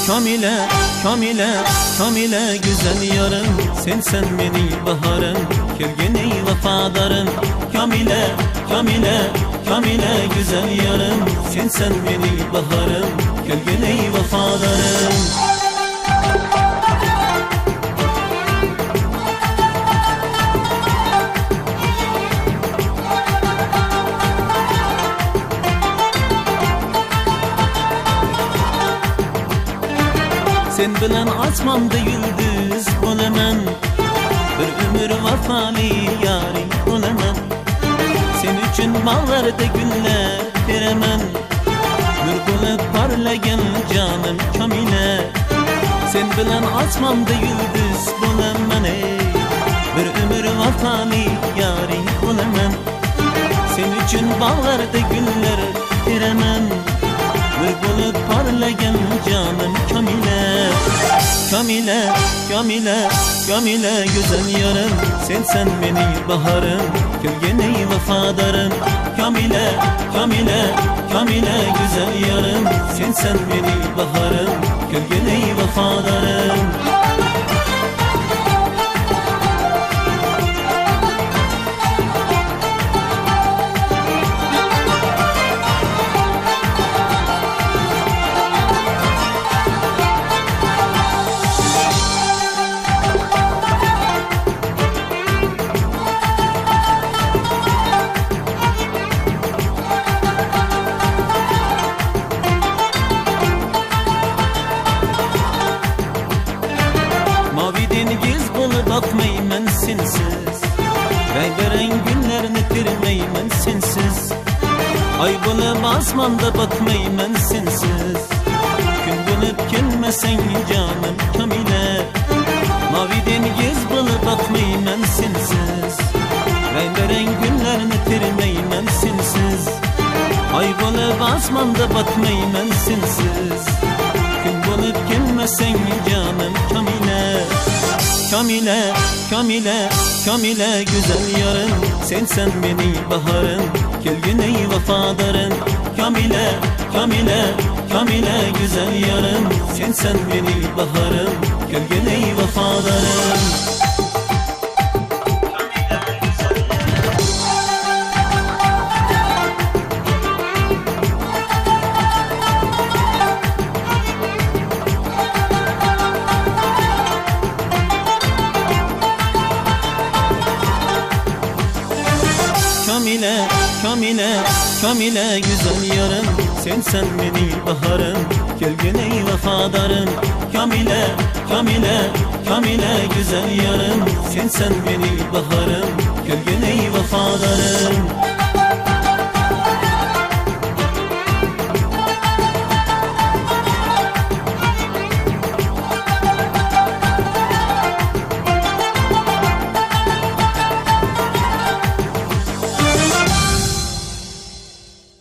Kamile, Kamile, Kamile güzel yarım, sen beni baharım, gölgeni vefadarım. Kamile, Kamile, Kamile güzel yarım, sen beni baharım, gölgeni vefadarım. Sen bilen asmanda yıldız olaman, bir ömür vafalı yari olaman. Sen için bağlarda günler veremem, nur bulup parlayan canım Kamile. Sen bilen asmanda yıldız olaman, bir ömür vafalı yari olaman. Sen için bağlarda günler veremem, nur bulup parlayan canım Kamile. Kamile, Kamile, Kamile güzel yarım, sen beni baharım, gölgeni vefadarım. Kamile, Kamile, Kamile güzel yarım, sen beni baharım, gölgeni vefadarım. Bakmayman sensiz, rengarenk günlerini tirmeyman sensiz. Ay bulup asmanda bakmayman sensiz, gün bulup gelmesen canım Kamile. Mavi dengiz bulup bakmayman sensiz, rengarenk günlerini tirmeyman sensiz. Ay bulup asmanda bakmayman sensiz, gün bulup gelmesen canım Kamile. Kamile, Kamile, Kamile güzel yarım, sen beni baharım, gölgeni vefadarım. Kamile, Kamile, Kamile güzel yarım, sen beni baharım, gölgeni vefadarım. Kamile, Kamile, Kamile güzel yarım, sen beni baharım, gölgeni vefadarım. Kamile, Kamile, Kamile güzel yarım, sen beni baharım, gölgeni vefadarım.